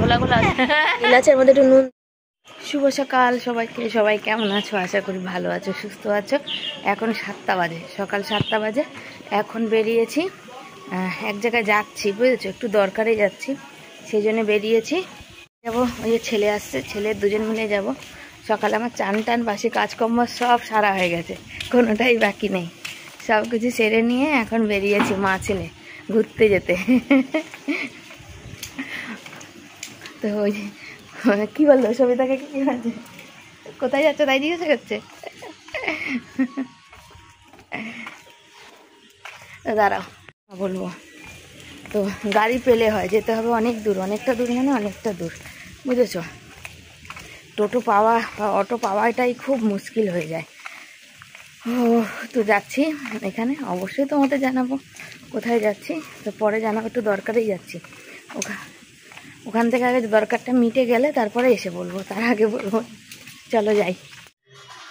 গোলা গোলা এলাচের মধ্যে একটু নুন। শুভ সকাল সবাইকে, সবাই কেমন আছো? আশা করি ভালো আছো, সুস্থ আছো। এখন 7টা বাজে, সকাল 7টা বাজে। এখন বেরিয়েছি, এক জায়গায় যাচ্ছি, বুঝেছো, একটু দরকারে যাচ্ছি, সেই জন্য বেরিয়েছি। যাবো, ওই যে ছেলে আসছে, ছেলে দুজন মিলে যাব। সকালে আমার চান টান বাসি কাজকর্ম সব সারা হয়ে গেছে, কোনোটাই বাকি নেই। সব কিছু সেরে নিয়ে এখন বেরিয়েছি মা ছেলে ঘুরতে যেতে। তো ওই কি বললো সবিতাকে, কি বলছে, কোথায় যাচ্ছে তাই জিজ্ঞাসা করছে। দাঁড়াও বলবো। তো গাড়ি পেলে হয়, যেতে হবে অনেক দূর, অনেকটা দূর, মানে অনেকটা দূর, বুঝেছো। টোটো পাওয়া বা অটো পাওয়াটাই খুব মুশকিল হয়ে যায়। ও তো যাচ্ছি এখানে, অবশ্যই তোমাদের জানাবো কোথায় যাচ্ছি। তো পরে জানাবো, একটু দরকারেই যাচ্ছি। ওখান থেকে আগে দরকারটা মিটে গেলে তারপরে এসে বলবো, তার আগে বলবো। চলো যাই।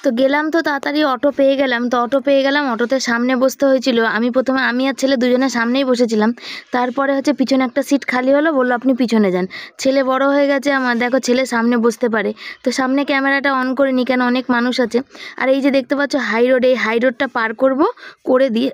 তো গেলাম, তো তাড়াতাড়ি অটো পেয়ে গেলাম। তো অটো পেয়ে গেলাম, অটোতে সামনে বসতে হয়েছিল। প্রথমে আমি আর ছেলে দুজনের সামনেই বসেছিলাম। তারপরে হচ্ছে পিছনে একটা সিট খালি হলো, বললো আপনি পিছনে যান। ছেলে বড় হয়ে গেছে আমার, দেখো ছেলে সামনে বসতে পারে। তো সামনে ক্যামেরাটা অন করিনি, কেন অনেক মানুষ আছে। আর এই যে দেখতে পাচ্ছ হাই রোড, এই হাই রোডটা পার করবো, করে দিয়ে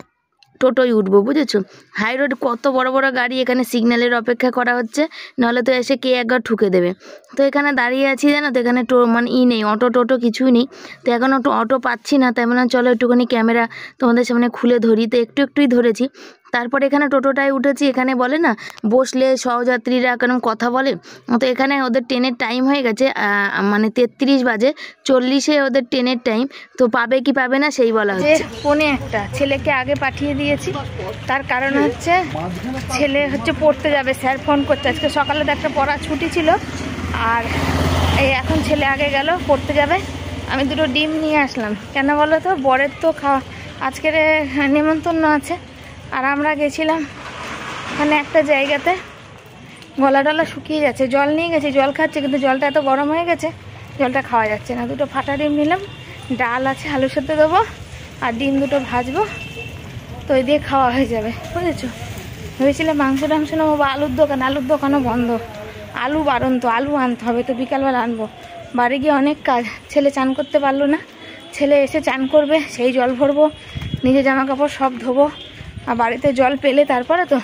টোটোয় উঠবো, বুঝেছো। হাই রোড, কত বড় বড় গাড়ি, এখানে সিগন্যালের অপেক্ষা করা হচ্ছে, নাহলে তো এসে কে একবার ঠুকে দেবে। তো এখানে দাঁড়িয়ে আছি, জানো তো, এখানে মানে নেই, অটো টোটো কিছুই নেই। তো এখন অটো পাচ্ছি না, তাই মানে চলো একটুখানি ক্যামেরা তোমাদের সামনে খুলে ধরি। তো একটুই ধরেছি। তারপরে এখানে টোটোটায় উঠেছি। এখানে বলে না, বসলে সহযাত্রীরা কেরম কথা বলে। তো এখানে ওদের ট্রেনের টাইম হয়ে গেছে, মানে 33 বাজে 40-এ ওদের ট্রেনের টাইম। তো পাবে কি পাবে না সেই বলা হচ্ছে। 1:45, ছেলেকে আগে পাঠিয়ে দিয়েছি। তার কারণ হচ্ছে ছেলে হচ্ছে পড়তে যাবে, স্যার ফোন করছে। আজকে সকালে তো একটা পড়া ছুটি ছিল, আর এই এখন ছেলে আগে গেল, পড়তে যাবে। আমি দুটো ডিম নিয়ে আসলাম, কেন বলো তো, বরের তো আজকের নিমন্ত্রণ আছে। আর আমরা গেছিলাম ওখানে একটা জায়গাতে, গলা টলা শুকিয়ে যাচ্ছে, জল নিয়ে গেছি, জল খাচ্ছে, কিন্তু জলটা এত গরম হয়ে গেছে, জলটা খাওয়া যাচ্ছে না। দুটো ফাটা ডিম নিলাম, ডাল আছে, আলু সেদ্ধ দেবো, আর ডিম দুটো ভাজবো, তো ওই দিয়ে খাওয়া হয়ে যাবে, বুঝেছো। ভেবেছিলাম মাংস টাংস নেবো বা আলুর দোকানও বন্ধ, আলু বারণ, তো আলু আনতে হবে, তো বিকালবেলা আনবো। বাড়ি গিয়ে অনেক কাজ, ছেলে চান করতে পারলো না, ছেলে এসে চান করবে, সেই জল ভরবো, নিজে জামা কাপড় সব ধোবো। আর বাড়িতে জল পেলে তারপরে তো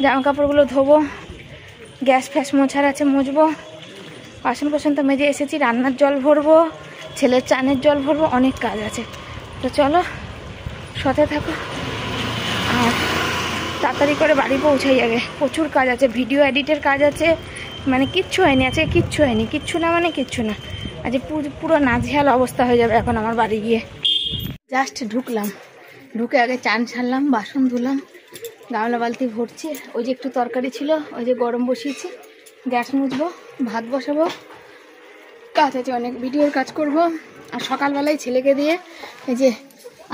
জামা কাপড়গুলো ধোবো, গ্যাস ফ্যাস মোছার আছে মুছবো, বাসন কোসন তো মেজে এসেছি, রান্নার জল ভরবো, ছেলের চানের জল ভরবো, অনেক কাজ আছে। তো চলো সাথে থাকো, আর তাড়াতাড়ি করে বাড়ি পৌঁছাই আগে, প্রচুর কাজ আছে, ভিডিও এডিটের কাজ আছে, মানে কিচ্ছু হয়নি, আছে কিচ্ছু হয়নি, কিচ্ছু না মানে কিচ্ছু না। আজ পুরো নাজেহাল অবস্থা হয়ে যাবে এখন আমার বাড়ি গিয়ে। জাস্ট ঢুকলাম, ঢুকে আগে চান ছাড়লাম, বাসন ধুলাম, গামলা বালতি ভরছি, ওই যে একটু তরকারি ছিল, ওই যে গরম বসিয়েছি, গ্যাস মুছবো, ভাত বসাবো, কাজ আছে অনেক, ভিডিওর কাজ করব। আর সকালবেলায় ছেলেকে দিয়ে এই যে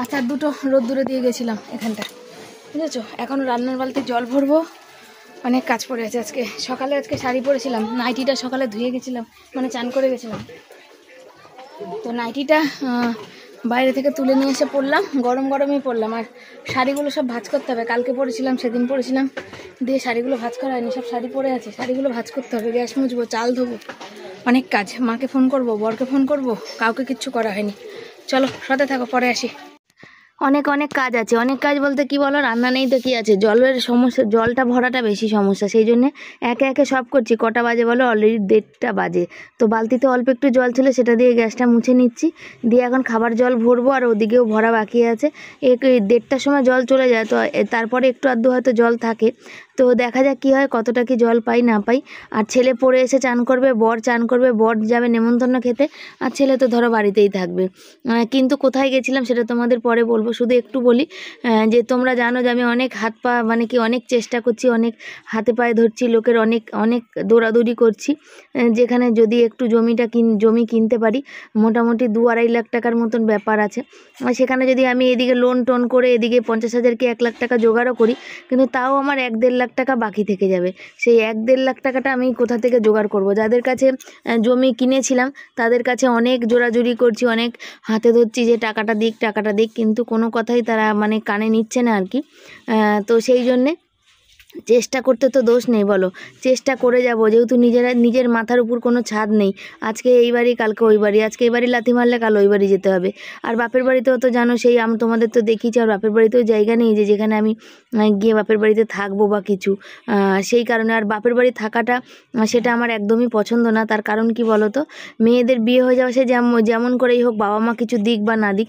আচার দুটো রোদ্দুরে দিয়ে গেছিলাম এখানটা, বুঝেছো। এখন রান্নার বালতি জল ভরবো, অনেক কাজ পড়ে আছে আজকে। সকালে আজকে শাড়ি পরেছিলাম, নাইটিটা সকালে ধুয়ে গেছিলাম, মানে চান করে গেছিলাম, তো নাইটিটা বাইরে থেকে তুলে নিয়ে এসে পরলাম, গরমই পরলাম। আর শাড়িগুলো সব ভাঁজ করতে হবে, কালকে পরেছিলাম, সেদিন পরেছিলাম, দিয়ে শাড়িগুলো ভাঁজ করা হয়নি, সব শাড়ি পরে আছে, শাড়িগুলো ভাঁজ করতে হবে, গ্যাস মুছবো, চাল ধোবো, অনেক কাজ। মাকে ফোন করব, বরকে ফোন করব, কাউকে কিচ্ছু করা হয়নি। চলো সাথে থাকো, পরে আসি। অনেক কাজ আছে, অনেক কাজ বলতে কি বলো, রান্না নেই তো কি আছে, জলের সমস্যা, জলটা ভরাটা বেশি সমস্যা, সেই জন্যে একে সব করছি। কটা বাজে বলো, অলরেডি 1:30 বাজে। তো বালতিতে অল্প একটু জল ছিল, সেটা দিয়ে গ্যাসটা মুছে নিচ্ছি, দিয়ে এখন খাবার জল ভরবো, আর ওদিকেও ভরা বাকি আছে। 1:30টার সময় জল চলে যায়, তো তারপরে একটু আধটু হয়তো জল থাকে, তো দেখা যাক কী হয়, কতটা কি জল পাই না পাই। আর ছেলে পড়ে এসে চান করবে, বর চান করবে, বর যাবে নেমন্তন্ন খেতে, আর ছেলে তো ধরো বাড়িতেই থাকবে। কিন্তু কোথায় গেছিলাম সেটা তোমাদের পরে বলবো, শুধু একটু বলি যে তোমরা জানো যে আমি অনেক হাত পা, মানে কি অনেক চেষ্টা করছি, অনেক হাতে পায়ে ধরছি, লোকের অনেক দৌড়াদৌড়ি করছি, যেখানে যদি একটু জমি কিনতে পারি, মোটামুটি 2-2.5 লাখ টাকার মতন ব্যাপার আছে। সেখানে যদি আমি এদিকে লোন টোন করে এদিকে 50,000 কি 1 লাখ টাকা জোগাড়ও করি, কিন্তু তাও আমার 1-1.5 লাখ টাকা বাকি থেকে যাবে। সেই 1-1.5 লাখ টাকাটা আমি কোথা থেকে জোগাড় করব? যাদের কাছে জমি কিনেছিলাম তাদের কাছে অনেক জোরাজুরি করছি, অনেক হাতে ধরছি যে টাকাটা দিক, কিন্তু কোনো কথাই তারা মানে কানে নিচ্ছে না আর কি। তো সেই জন্যে চেষ্টা করতে তো দোষ নেই বলো, চেষ্টা করে যাব, যেহেতু নিজের মাথার উপর কোনো ছাদ নেই। আজকে এই বাড়ি, কালকে ওই বাড়ি, আজকে এই বাড়ি লাথি মারলে কাল ওই বাড়ি যেতে হবে। আর বাপের বাড়িতেও তো জানো, সেই আমি তোমাদের তো দেখিয়েছি, আর বাপের বাড়িতেও জায়গা নেই যে যেখানে আমি গিয়ে বাপের বাড়িতে থাকবো বা কিছু, সেই কারণে। আর বাপের বাড়ি থাকাটা সেটা আমার একদমই পছন্দ না। তার কারণ কি বলো তো, মেয়েদের বিয়ে হয়ে যাওয়া, সে যেমন করেই হোক, বাবা মা কিছু দিক বা না দিক,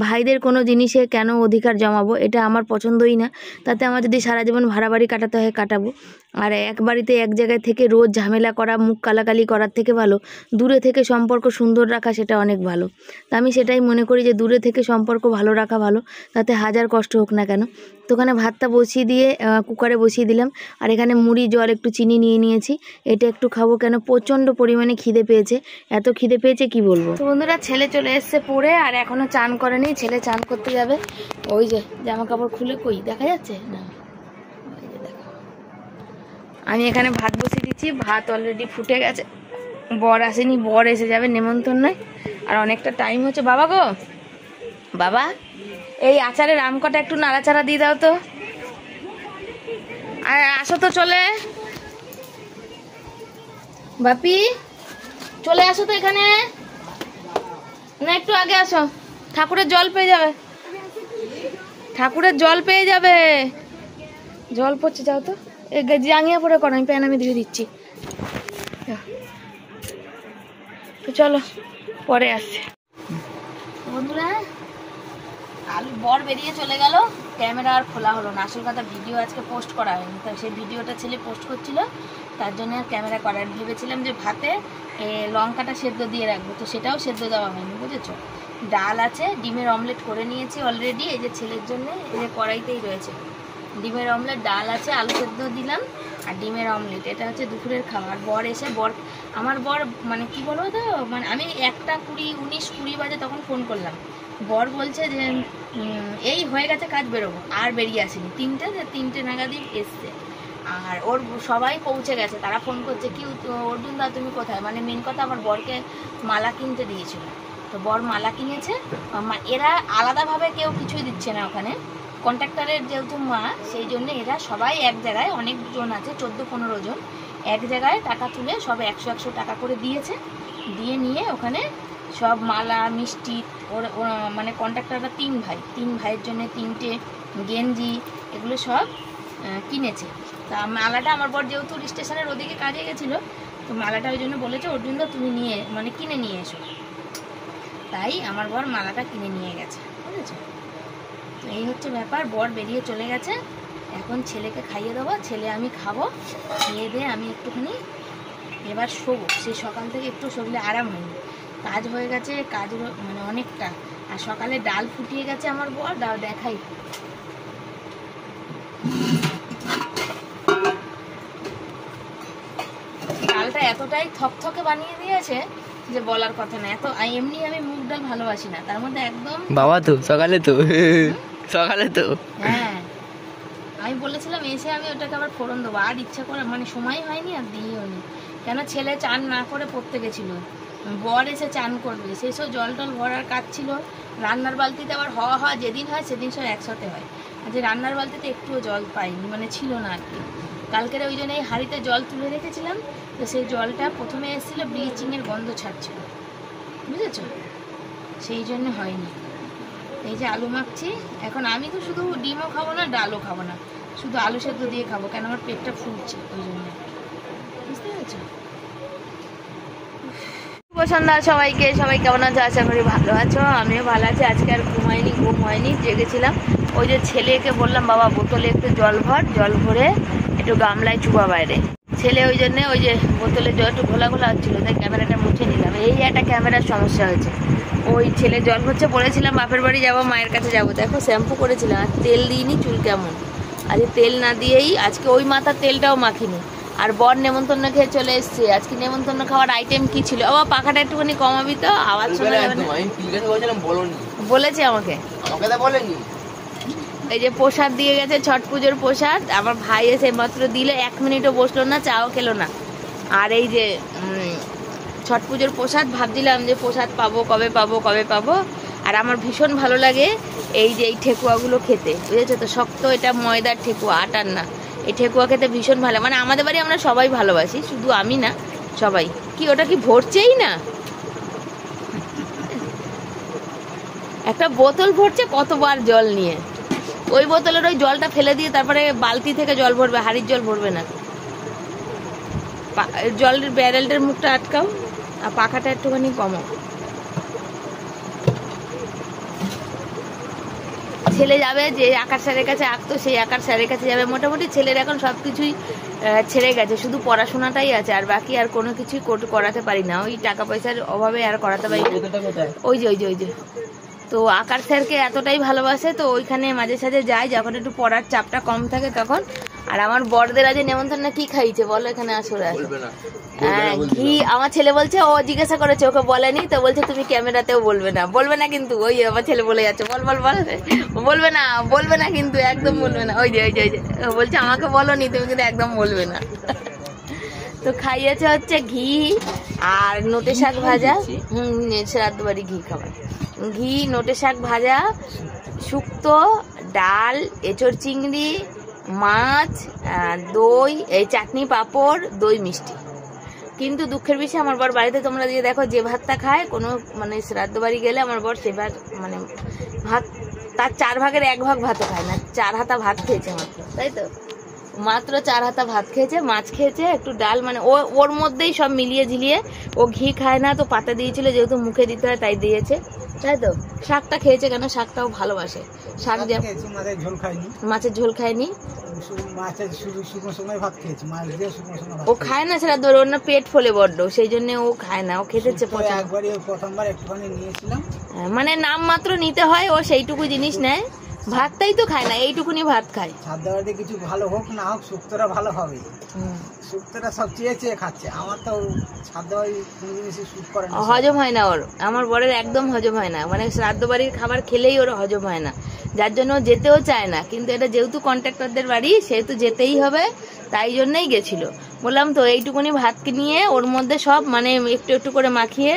ভাইদের কোনো জিনিসে কেন অধিকার জমাবো, এটা আমার পছন্দই না। তাতে আমার যদি সারা জীবন ভাড়া বাড়ি কাটাতে হয় কাটাবো। আর এক বাড়িতে এক জায়গায় থেকে রোজ ঝামেলা করা, মুখ কালাকালি করার থেকে ভালো দূরে থেকে সম্পর্ক সুন্দর রাখা, সেটা অনেক ভালো। তা আমি সেটাই মনে করি যে দূরে থেকে সম্পর্ক ভালো রাখা ভালো, তাতে হাজার কষ্ট হোক না কেন। তো ওখানে ভাতটা বসিয়ে দিয়ে কুকারে বসিয়ে দিলাম, আর এখানে মুড়ি, জল, একটু চিনি নিয়ে নিয়েছি। এটা একটু খাবো, কেন প্রচণ্ড পরিমাণে খিদে পেয়েছে, এত খিদে পেয়েছে কি বলবো। তো বন্ধুরা, ছেলে চলে এসছে পড়ে, আর এখনো চান করেনি। ছেলে চান করতে যাবে, ওই যে জামা কাপড় খুলে, কই দেখা যাচ্ছে না, আমি এখানে ভাত বসিয়ে দিচ্ছি। ভাত অলরেডি ফুটে গেছে, বর আসেনি, বর এসে যাবে নেমন্তন্নয়, আর অনেকটা টাইম হচ্ছে। বাবা গো, বাবা, এই আচারের আম কটা একটু নাড়াচাড়া দিয়ে দাও তো, আর আসো তো চলে, বাপি চলে আসো তো এখানে, না একটু আগে আসো, ঠাকুরের জল পেয়ে যাবে, ঠাকুরের জল পেয়ে যাবে, জল পড়ছে, যাও তো, জাঙ্গিয়া পরে করো, আমি প্যান আমি ধুয়ে দিচ্ছি। তো চলো, পরে আসছে। বন্ধুরা, বর বেরিয়ে চলে গেল, ক্যামেরা আর খোলা হলো না। আসল কথা, ভিডিও আজকে পোস্ট করা হয়নি, তো সেই ভিডিওটা ছেলে পোস্ট করছিল, তার জন্য আর ক্যামেরা করার ভেবেছিলাম যে ভাতে লঙ্কাটা সেদ্ধ দিয়ে রাখবো, তো সেটাও সেদ্ধ দেওয়া হয়নি, বুঝেছো। ডাল আছে, ডিমের অমলেট করে নিয়েছি অলরেডি, এই যে ছেলের জন্য, এই যে কড়াইতেই রয়েছে ডিমের অমলেট, ডাল আছে, আলু সেদ্ধ দিলাম আর ডিমের অমলেট, এটা হচ্ছে দুপুরের খাবার। বর এসে, আমার বর মানে কি বলবো তো, মানে আমি 1:20 বাজে তখন ফোন করলাম, বর বলছে যে এই হয়ে গেছে কাজ, বেরোবো, আর বেরিয়ে আসেনি। 3টে নাগাদই এসছে, আর ওর সবাই পৌঁছে গেছে, তারা ফোন করছে কি অর্জুন দা তুমি কোথায়। মানে মেন কথা, আমার বরকে মালা কিনতে দিয়েছিল, তো বর মালা কিনেছে। এরা আলাদাভাবে কেউ কিছুই দিচ্ছে না ওখানে, কন্ট্রাক্টরের যেহেতু মা, সেই জন্য এরা সবাই এক জায়গায়, অনেকজন আছে, 14-15 জন, এক জায়গায় টাকা তুলে সব 100 টাকা করে দিয়েছে, দিয়ে নিয়ে ওখানে সব মালা, মিষ্টি, মানে কন্ট্রাক্টররা 3 ভাইয়ের জন্য 3টে গেঞ্জি, এগুলো সব কিনেছে। তা মালাটা আমার বর যেহেতু স্টেশনের ওদিকে কাজে গেছিলো, তো মালাটা ওই জন্য বলেছে অর্জুনদা তুমি কিনে নিয়ে এসো, তাই আমার বর মালাটা কিনে নিয়ে গেছে, বুঝেছো। তো এই হচ্ছে ব্যাপার, বর বেরিয়ে চলে গেছে, এখন ছেলেকে খাইয়ে দেবো, ছেলে আমি খাবো, খেয়ে দিয়ে আমি একটুখানি এবার শোবো। সে সকাল থেকে একটু শরীরে আরাম হয়নি, কাজ হয়ে গেছে, কাজ মানে অনেকটা, আর সকালে ডাল ফুটিয়ে গেছে আমার বর, ডাল দেখাই, ডালটা এতটাই থকথকে বানিয়ে দিয়েছে যে বলার কথা না। এমনি আমি মুগ ডাল ভালোবাসি না, তার মধ্যে একদম বাবা তো সকালে তো হ্যাঁ, আমি বলেছিলাম এসে আমি ওটাকে আবার ফোড়ন দেবো, আর ইচ্ছা করে মানে সময় হয়নি, আর দিইও নি, কেন ছেলে চান না করে পড়তে গেছিল, বর এসে চান করবে, সেই সব জল টল ভরার কাজ ছিল। রান্নার বালতিতে আবার হওয়া যেদিন হয় সেদিন সব একসাথে হয়, আর যে রান্নার বালতিতে একটুও জল পাইনি, মানে ছিল না আর কি। কালকের ওই জন্য এই হাঁড়িতে জল তুলে রেখেছিলাম, তো সেই জলটা প্রথমে এসেছিলো ব্লিচিংয়ের গন্ধ ছাড়ছিল, বুঝেছো, সেই জন্য হয়নি। এই যে আলু মাখছি, এখন আমি তো শুধু ডিমও খাবো না, ডালও খাবো না, শুধু আলু সেদ্ধ দিয়ে খাবো, কেন আমার পেটটা ফুলছে ওই জন্য, বুঝতে পেরেছো। সন্ধ্যা সবাইকে, সবাই কেমন আছো, আশা করি ভালো আছো, আমিও ভালো আছি। আজকে আর ঘুম হয়নি, জেগেছিলাম। ওই যে ছেলেকে বললাম বাবা বোতলে একটু জল ভরে একটু গামলায় চুবা বাইরে, ছেলে ওই জন্যে ওই যে বোতলে জল একটু ঘোলা হচ্ছিলো, তাই ক্যামেরাটা মুছে নিলাম। এই একটা ক্যামেরার সমস্যা হয়েছে, ওই ছেলে জল ভরছে, বলেছিলাম বাপের বাড়ি যাবো, মায়ের কাছে যাবো, দেখো শ্যাম্পু করেছিলাম আর তেল দিইনি, চুল কেমন, আজকে তেল না দিয়েই, আজকে ওই মাথার তেলটাও মাখিনি। আর বর নেমন্তন্ন খেয়ে চলে এসছে, আজকে নেমন্তন্ন খাওয়ার আইটেম কি ছিল, আবার পাখাটা একটুখানি কমাবি তো, আওয়াজ শোনা যাবে না। বলেছে আমাকে এই যে প্রসাদ দিয়ে গেছে, ছট পুজোর প্রসাদ, আমার ভাই এসে মাত্র দিলে 1 মিনিটও বসলো না, চাও খেলো না। আর এই যে ছট পুজোর প্রসাদ, ভাবছিলাম যে প্রসাদ পাবো কবে পাবো। আর আমার ভীষণ ভালো লাগে এই যে এই ঠেকুয়াগুলো খেতে, বুঝেছো তো, শক্ত, এটা ময়দার ঠেকুয়া, আটার না, এই ঠেকুয়া খেতে ভীষণ ভালো, মানে আমাদের বাড়ি আমরা সবাই ভালোবাসি, শুধু আমি না, সবাই। কি ওটা কি ভরছেই না, একটা বোতল ভরছে কতবার জল নিয়ে, ওই বোতলের ওই জলটা ফেলে দিয়ে তারপরে বালতি থেকে জল ভরবে, হাড়ির জল ভরবে না। জলের ব্যারেলটার মুখটা আটকাও আর পাখাটা একটুখানি কমাও। ছেলে যাবে, যে আকার স্যারের কাছে আঁকতো সেই আকার স্যারের কাছে যাবে। মোটামুটি ছেলের এখন সব কিছুই ছেড়ে গেছে, শুধু পড়াশোনাটাই আছে, আর বাকি আর কোনো কিছুই করাতে পারি না, ওই টাকা পয়সার অভাবে আর করাতে পারি না। ওই যে ওই যে ওই যে তো আকার স্যারকে এতটাই ভালোবাসে, তো ওইখানে মাঝে সাঝে যায় যখন একটু পড়ার চাপটা কম থাকে তখন। আর আমার বড়দের আজ নেমন্তন্ন কি খাইছে বলো, এখানে আসলে হ্যাঁ ঘি। আমার ছেলে বলছে, ও জিজ্ঞাসা করেছে, ওকে বলেনি তো, বলছে তুমি ক্যামেরাতেও বলবে না, বলবে না কিন্তু। ওই আমার ছেলে বলে যাচ্ছে, বল বল বল, বলবে না কিন্তু, একদম বলবে না। ওই যে ওই যে ওই যে বলছে আমাকে বলোনি তুমি, কিন্তু একদম বলবে না। তো খাইয়েছে হচ্ছে ঘি আর নোটে শাক ভাজা। শ্রাদ্ধ বাড়ি ঘি খাবার, ঘি, নোটে শাক ভাজা, শুক্তো, ডাল, এঁচড় চিংড়ি, মাছ, দই, এই চাটনি, পাঁপড়, দই, মিষ্টি। কিন্তু দুঃখের বিষয় আমার বর বাড়িতে তোমরা দিয়ে দেখো যে ভাতটা খায় কোনো মানে শ্রাদ্ধ বাড়ি গেলে, আমার বর সে ভাত মানে ভাত তার 4 ভাগের 1 ভাগ ভাতও খায় না। 4 হাতা ভাত খেয়েছে মাত্র, তাই তো, মাত্র 4 হাতা ভাত খেয়েছে, মাছ খেয়েছে, একটু ডাল, মানে ওর মধ্যেই সব মিলিয়ে ঝিলিয়ে। ও ঘি খায় না, তো পাতা দিয়েছিল, যেহেতু মুখে দিতে হয় তাই দিয়েছে, তাই তো। শাকটা খেয়েছে কেন, শাকটাও ভালোবাসে। শাক মাছের ঝোল খায়নি, ও খায় না সেটা ধরো, ওর না পেট ফোলে বড্ড, সেই জন্য ও খায় না, ও খেতেছে মানে নাম মাত্র নিতে হয়, ও সেইটুকু জিনিস নেয়, ভাতটাই তো খায় না, এইটুকুনি ভাত খায়। কিছু ভালো হোক না হোক শুক্তোটা ভালো হবে, শুক্তোটা সব চেয়ে খাচ্ছে। আমার তো হজম হয় না ওর, আমার বরের একদম হজম হয় না, মানে শ্রাদ্ধ বাড়ির খাবার খেলেই ওর হজম হয় না, যার জন্য যেতেও চায় না। কিন্তু এটা যেহেতু কন্ট্রাক্টরদের বাড়ি, সেহেতু যেতেই হবে, তাই জন্যই গেছিল। বললাম তো এইটুকুনি ভাত নিয়ে ওর মধ্যে সব মানে একটু একটু করে মাখিয়ে,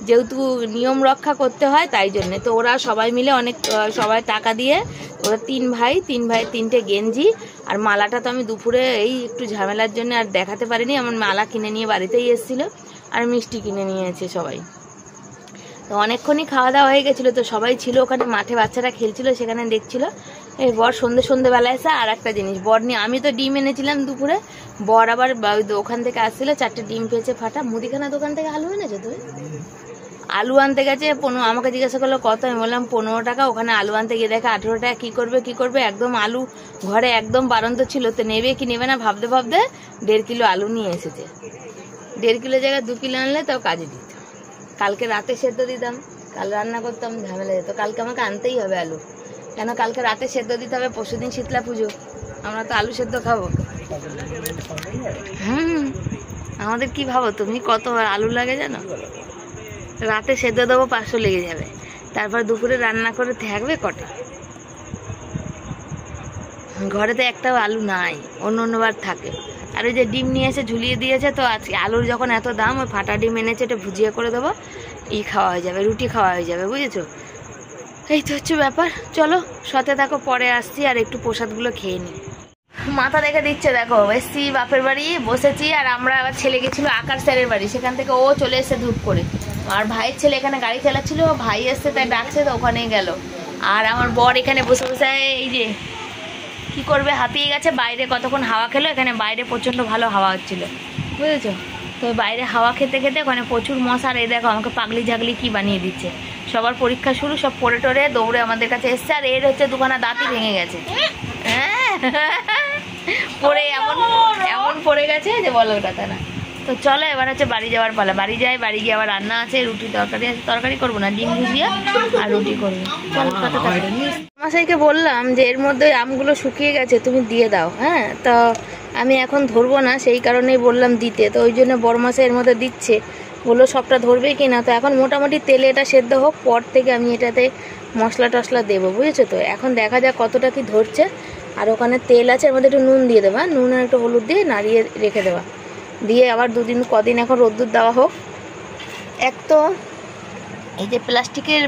যেহেতু নিয়ম রক্ষা করতে হয় তাই জন্যে। তো ওরা সবাই মিলে সবাই টাকা দিয়ে, ওরা 3 ভাই 3টে গেঞ্জি, আর মালাটা তো আমি দুপুরে এই একটু ঝামেলার জন্য আর দেখাতে পারিনি, আমার মালা কিনে নিয়ে বাড়িতেই এসেছিল, আর মিষ্টি কিনে নিয়েছে সবাই। তো অনেকক্ষণই খাওয়া দাওয়া হয়ে গেছিলো, তো সবাই ছিল ওখানে মাঠে, বাচ্চারা খেলছিল, সেখানে দেখছিল। এই বর সন্ধ্যেবেলায় এসে আর একটা জিনিস, বর নিয়ে, আমি তো ডিম এনেছিলাম দুপুরে, বর আবার ওখান থেকে আসছিল, 4টে ডিম পেয়েছে ফাটা। মুদিখানা দোকান থেকে আলু এনেছো তুমি? আলু আনতে গেছে 15, আমাকে জিজ্ঞাসা করলো কত, আমি বললাম 15 টাকা। ওখানে আলু আনতে গিয়ে দেখে 18 টাকা। কি করবে, একদম আলু ঘরে একদম বারন্ত ছিল, তো নেবে কি নেবে না ভাবতে 1.5 কিলো আলু নিয়ে এসেছে। 1.5 কিলো জায়গায় 2 কিলো আনলে তাও কাজে দিত। কালকে রাতে সেদ্ধ দিতাম, কাল রান্না করতাম, ঝামেলা যেত। কালকে আমাকে আনতেই হবে আলু, কেন কালকে রাতে সেদ্ধ দিতে হবে, পরশুদিন শীতলা পুজো, আমরা তো আলু সেদ্ধ খাবো। আমাদের কি ভাবো তুমি, কত আলু লাগে জানো? রাতে সেদ্ধ দেবো 500 লেগে যাবে, তারপর দুপুরে রান্না করে থাকবে কটা? ঘরে তো একটাও আলু নাই, অন্যবার থাকে। আর ওই যে ডিম নিয়ে এসে ঝুলিয়ে দিয়েছে, তো আজকে আলুর যখন এত দাম, ওই ফাটা ডিম এনেছে, এটা ভুজিয়ে করে দেবো, খাওয়া হয়ে যাবে, রুটি খাওয়া হয়ে যাবে, বুঝেছো? এই তো হচ্ছে ব্যাপার। চলো সাথে থাকো, পরে আসছি, আর একটু প্রসাদগুলো খেয়ে নিই। মাথা দেখে দিচ্ছে, দেখো এসছি বাপের বাড়ি, বসেছি, আর আমরা আবার ছেলে গেছিলো আকার স্যারের বাড়ি, সেখান থেকে ও চলে এসে ধূপ করে। আর ভাইয়ের ছেলে এখানে গাড়ি চালাচ্ছিল, ভাই এসছে তাই ডাকছে, তো ওখানেই গেল। আর আমার বর এখানে বসে বসে এই যে কি করবে, হাঁপিয়ে গেছে। বাইরে কতক্ষণ হাওয়া খেলো, এখানে বাইরে প্রচণ্ড ভালো হাওয়া হচ্ছিল, বুঝেছো? তো বাইরে হাওয়া খেতে খেতে ওখানে প্রচুর মশা। আর এই দেখো আমাকে পাগলি ঝাগলি কি বানিয়ে দিচ্ছে। সবার পরীক্ষা শুরু, সব পড়ে টরে দৌড়ে আমাদের কাছে এসছে। আর এর হচ্ছে 2খানা দাঁতই ভেঙে গেছে, পড়ে এমন পড়ে গেছে যে বলার কথা না। তো চলো এবার হচ্ছে বাড়ি যাওয়ার পালা। বাড়ি যাই, বাড়ি গিয়ে আবার রান্না আছে, রুটি তরকারি আছে। তরকারি করবো না, ডিম ভুজিয়া আর রুটি করবো। মশাইকে বললাম যে এর মধ্যে আমগুলো শুকিয়ে গেছে, তুমি দিয়ে দাও। হ্যাঁ, তো আমি এখন ধরবো না, সেই কারণেই বললাম দিতে। তো ওই জন্য বড়মশাই এর মধ্যে দিচ্ছে, বললো সবটা ধরবে কি না। তো এখন মোটামুটি তেলে এটা সেদ্ধ হোক, পর থেকে আমি এটাতে মশলা টশলা দেবো, বুঝেছো? তো এখন দেখা যাক কতটা কি ধরছে। আর ওখানে তেল আছে, এর মধ্যে একটু নুন দিয়ে দেবা, নুন আর একটু হলুদ দিয়ে নাড়িয়ে রেখে দেওয়া, দিয়ে আবার কদিন এখন রোদ্দুর দেওয়া হোক। এক তো এই যে প্লাস্টিকের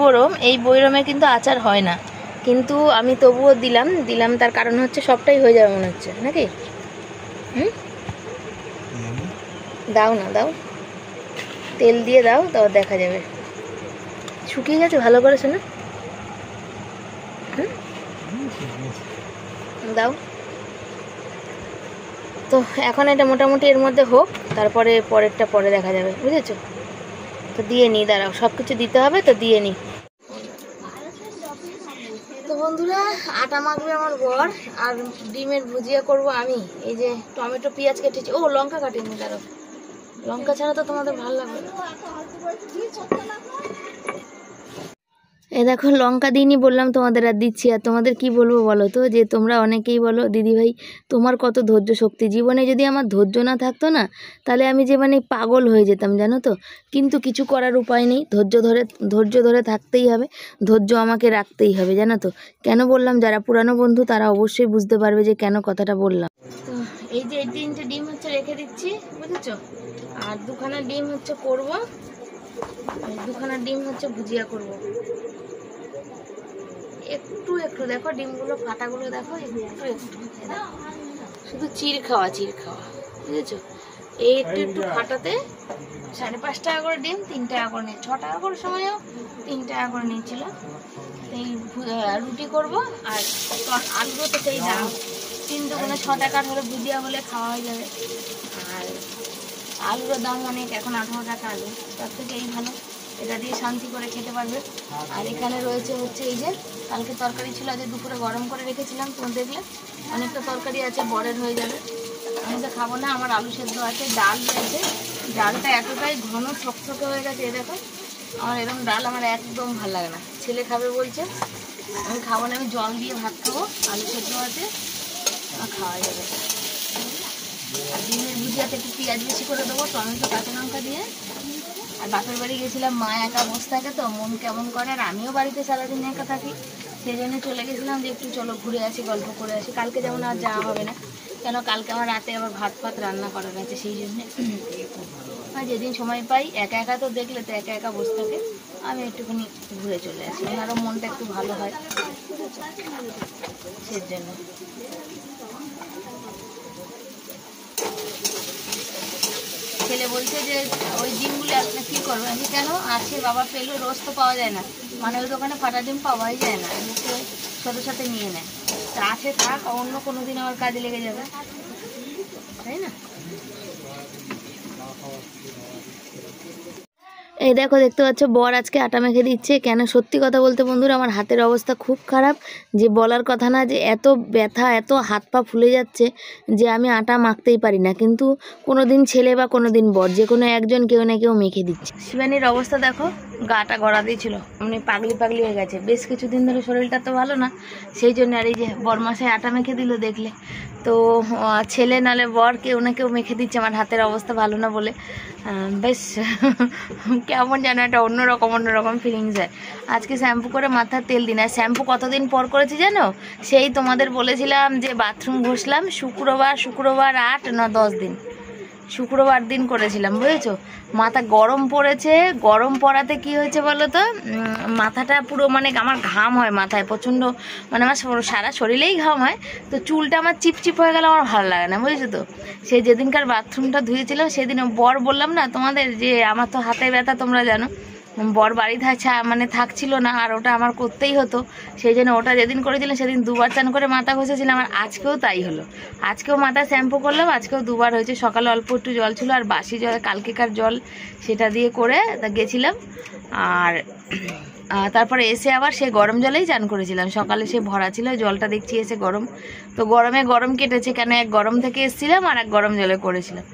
বয়রম, এই বয়রমে কিন্তু আচার হয় না, কিন্তু আমি তবুও দিলাম তার কারণ হচ্ছে সবটাই হয়ে যাবে মনে হচ্ছে নাকি? দাও না, দাও, তেল দিয়ে দাও, তাও দেখা যাবে। শুকিয়ে গেছে ভালো করে, শোনা দাও। তো এখন এটা মোটামুটি এর মধ্যে হোক, তারপরে পরেরটা পরে দেখা যাবে, বুঝেছো? তো দিয়ে নিই, দাঁড়াও, সব কিছু দিতে হবে তো দিয়ে নিই। তো বন্ধুরা, আটা মাখবে আমার বর, আর ডিমের ভুজিয়া করব আমি। এই যে টমেটো পেঁয়াজ কেটেছি, ও লঙ্কা কাটিনি, দাঁড়াও, লঙ্কা ছাড়া তো তোমাদের ভালো লাগবে না। এই দেখো লঙ্কা দিইনি বললাম তোমাদের, আর দিচ্ছি। আর তোমাদের কি বলবো বলো তো, যে তোমরা অনেকেই বলো দিদিভাই তোমার কত ধৈর্য শক্তি। জীবনে যদি আমার ধৈর্য না থাকতো না, তাহলে আমি যে মানে পাগল হয়ে যেতাম, জানো তো। কিন্তু কিছু করার উপায় নেই, ধৈর্য ধরে থাকতেই হবে, ধৈর্য আমাকে রাখতেই হবে, জানো তো। কেন বললাম, যারা পুরানো বন্ধু তারা অবশ্যই বুঝতে পারবে যে কেন কথাটা বললাম। তো এই যে 3টে ডিম হচ্ছে রেখে দিচ্ছি, বুঝেছো? আর 2খানা ডিম হচ্ছে করবো, 2খানা ডিম হচ্ছে ভুজিয়া করব। একটু একটু দেখো ডিমগুলো, ফাটাগুলো দেখো, একটু একটু, শুধু চির খাওয়া, বুঝেছো? এই একটু একটু ফাটাতে 5.5 টাকা করে ডিম, 3 টাকা করে নিয়ে, 6 টাকা করে সময়ও 3 টাকা করে নিয়েছিল। এই রুটি করব, আর আলুও তো সেই দাম, 3 দুগুণে 6 টাকার হলে ভুজিয়া হলে খাওয়া হয়ে যাবে। আর আলুর দাম অনেক এখন, 18 টাকা আলু, তার থেকে এই ভালো, এটা দিয়ে শান্তি করে খেতে পারবে। আর এখানে রয়েছে হচ্ছে এই যে কালকে তরকারি ছিল, আজ দুপুরে গরম করে রেখেছিলাম, তোমরা দেখলে অনেকটা তরকারি আছে, বরের হয়ে যাবে। আমি তো খাবো না, আমার আলু সেদ্ধ আছে, ডাল রয়েছে, ডালটা এতটাই ঘন থকথকে হয়ে গেছে, এ দেখো। আমার এরকম ডাল আমার একদম ভালো লাগে না, ছেলে খাবে বলছে, আমি খাবো না, আমি জল দিয়ে ভাত খাবো, আলু সেদ্ধ আছে, খাওয়া যাবে। আর ডিমের ভুজিয়াতে একটু পেঁয়াজ বেশি করে দেবো, টমেটো কাঁচা লঙ্কা দিয়ে। আর বাপের বাড়ি গেছিলাম, মা একা বসে থাকে তো মন কেমন করে, আর আমিও বাড়িতে সারাদিন একা থাকি, সেই জন্য চলে গেছিলাম যে একটু চলো ঘুরে আসি, গল্প করে আসি। কালকে যেমন আর যাওয়া হবে না, কেন কালকে আমার রাতে আবার ভাত রান্না করার আছে, সেই জন্যে। আর যেদিন সময় পাই, একা একা তো দেখলে তো একা একা বসে থাকে, আমি একটুখানি ঘুরে চলে আসি, ওনারও মনটা একটু ভালো হয়, সেই জন্য। ছেলে বলছে যে ওই ডিমগুলো আপনি কী করবেন, আমি কেন আছে বাবা, পেলো, রোজ তো পাওয়া যায় না, মানে ওই দোকানে ফাটা ডিম পাওয়াই যায় না, সাথে সাথে নিয়ে নেয়, তা আছে থাক, অন্য কোনো দিন আমার কাজে লেগে যাবে, তাই না? এই দেখো, দেখতে পাচ্ছ বর আজকে আটা মেখে দিচ্ছে। কেন, সত্যি কথা বলতে বন্ধুরা, আমার হাতের অবস্থা খুব খারাপ, যে বলার কথা না, যে এত ব্যথা, এত হাত পা ফুলে যাচ্ছে যে আমি আটা মাখতেই পারি না। কিন্তু কোনো দিন ছেলে বা কোনো দিন বর, যে কোনো একজন কেউ না কেউ মেখে দিচ্ছে। শিবানীর অবস্থা দেখো, গাটা গড়া দিয়েছিল, মানে পাগলি হয়ে গেছে, বেশ কিছুদিন ধরে শরীরটা তো ভালো না, সেই জন্য। আর এই যে বরমাসায় আটা মেখে দিল, দেখলে তো, ছেলে নালে বর কেউ না কেউ মেখে দিচ্ছে, আমার হাতের অবস্থা ভালো না বলে। বেশ কেমন যেন একটা অন্যরকম ফিলিংস হয়। আজকে শ্যাম্পু করে মাথার তেল দিন, আর শ্যাম্পু কতদিন পর করেছি জানো? সেই তোমাদের বলেছিলাম যে বাথরুম ঘষলাম শুক্রবার 8-9-10 দিন, শুক্রবার দিন করেছিলাম, বুঝেছো? মাথা গরম পড়েছে, গরম পড়াতে কি হয়েছে বলো তো, মাথাটা পুরো মানে আমার ঘাম হয় মাথায় প্রচণ্ড, মানে আমার সারা শরীরেই ঘাম হয়, তো চুলটা আমার চিপচিপ হয়ে গেলে আমার ভালো লাগে না, বুঝেছো তো। সেই যেদিনকার বাথরুমটা ধুয়েছিলাম সেদিন বর বললাম না তোমাদের যে আমার তো হাতে ব্যথা, তোমরা জানো, বর বাড়ি মানে থাকছিল না, আর ওটা আমার করতেই হতো, সেই জন্য ওটা যেদিন করেছিলাম সেদিন 2বার চান করে মাথা ঘষেছিলাম, আর আজকেও তাই হলো, আজকেও মাথা শ্যাম্পু করলাম, আজকেও 2বার হয়েছে। সকালে অল্প একটু জল ছিল, আর বাসি জল কালকেকার জল, সেটা দিয়ে করে গেছিলাম। আর তারপরে এসে আবার সে গরম জলেই চান করেছিলাম, সকালে সে ভরা ছিল জলটা, দেখছি এসে গরম, তো গরম কেটেছে, কেন এক গরম থেকে এসেছিলাম আর এক গরম জলে করেছিলাম।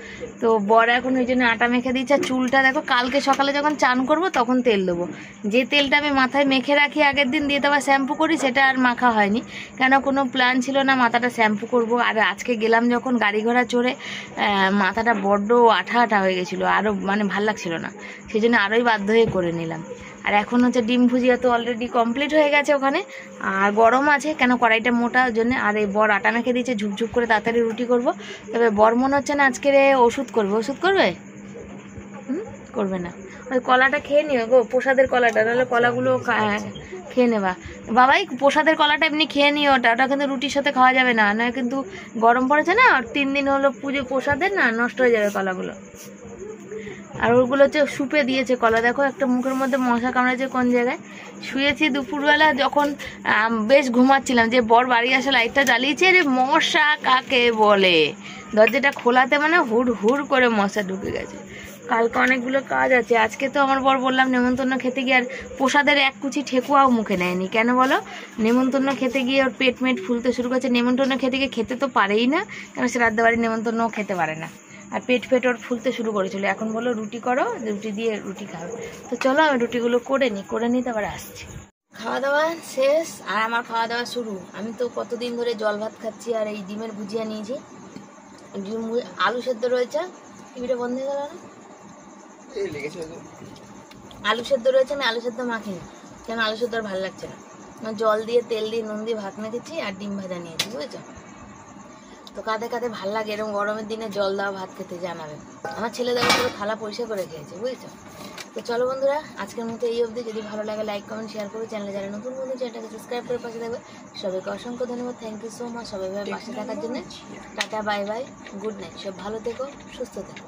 তো বর এখন ওই জন্য আটা মেখে দিচ্ছে। আর চুলটা দেখো, কালকে সকালে যখন চান করব তখন তেল দেবো, যে তেলটা আমি মাথায় মেখে রাখি আগের দিন দিয়ে তারপর শ্যাম্পু করি, সেটা আর মাখা হয়নি, কেন কোনো প্ল্যান ছিল না মাথাটা শ্যাম্পু করব। আর আজকে গেলাম যখন গাড়ি ঘোড়া চড়ে, মাথাটা বড্ড আঠা হয়ে গেছিলো, আরও মানে ভাল লাগছিল না, সেই জন্য আরোই বাধ্য হয়ে করে নিলাম। আর এখন হচ্ছে ডিম ভুজিয়া তো অলরেডি কমপ্লিট হয়ে গেছে ওখানে, আর গরম আছে, কেন কড়াইটা মোটা ওর জন্য। আর এই বর আটা মেখে দিয়েছে, ঝুপঝুপ করে তাড়াতাড়ি রুটি করব। তবে বর মনে হচ্ছে না আজকে ওষুধ করবে, করবে না, ওই কলাটা খেয়ে নিও গো, প্রসাদের কলাটা, নাহলে কলাগুলো খেয়ে নেবা। বাবাই প্রসাদের কলাটা এমনি খেয়ে নিও, ওটা ওটা কিন্তু রুটির সাথে খাওয়া যাবে না, নয় কিন্তু গরম পড়েছে না, 3 দিন হলো পুজো প্রসাদের না, নষ্ট হয়ে যাবে কলাগুলো। আর ওগুলো হচ্ছে সুপে দিয়েছে কলা, দেখো একটা মুখের মধ্যে মশা কামড়েছে কোন জায়গায়। শুয়েছি দুপুরবেলা যখন বেশ ঘুমাচ্ছিলাম, যে বর বাড়ি আসে লাইটটা জ্বালিয়েছে, রে মশা কাকে বলে, দরজাটা খোলাতে মানে হুড় হুড় করে মশা ঢুকে গেছে। কালকে অনেকগুলো কাজ আছে, আজকে তো আমার বর বললাম নেমন্তন্ন খেতে গিয়ে আর প্রসাদের এক কুচি ঠেকুয়াও মুখে নেয়নি। কেন বলো? নেমন্তন্ন খেতে গিয়ে ওর পেট মেট ফুলতে শুরু করছে। নেমন্তন্ন খেতে গিয়ে খেতে তো পারেই না, কারণ সে রাত বাড়ি নেমন্তন্নও খেতে পারে না, আর পেট ফেট ওর ফুলতে শুরু করেছিল। এখন বলো রুটি করো, রুটি দিয়ে রুটি খাবে। তো চলো আমি রুটিগুলো করে নিই তারপর আসছি। খাওয়া দাওয়া শেষ আর আমার খাওয়া দাওয়া শুরু। আমি তো কতদিন ধরে জল ভাত খাচ্ছি আর এই ডিমের ভুজিয়া নিয়েছি, ডিম আলু সেদ্ধ রয়েছে। টিভিটা বন্ধ হয়ে গেল না? আলু সেদ্ধ রয়েছে, আমি আলু সেদ্ধ মাখিনি, কেন আলু সেদ্ধ আর ভালো লাগছে না। জল দিয়ে তেল দিয়ে নুন দিয়ে ভাত মেখেছি আর ডিম ভাজা নিয়েছি, বুঝেছো? তো কাঁধে কাঁধে ভাল লাগে এরকম গরমের দিনে জল দেওয়া ভাত খেতে, জানাবে। আমার ছেলে দেখো পুরো থালা পরিষ্কার করে খেয়েছে, বুঝেছো? তো চলো বন্ধুরা, আজকের মতো এই অবধি। যদি ভালো লাগে লাইক কমেন্ট শেয়ার করবে, চ্যানেলে যারা নতুন বন্ধু চ্যানেলটাকে সাবস্ক্রাইব করে পাশে থাকবে। সবাইকে অসংখ্য ধন্যবাদ, থ্যাংক ইউ সো মাচ সবাই পাশে থাকার জন্য। Tata, bye bye, good night, সব ভালো থেকো, সুস্থ থেকো।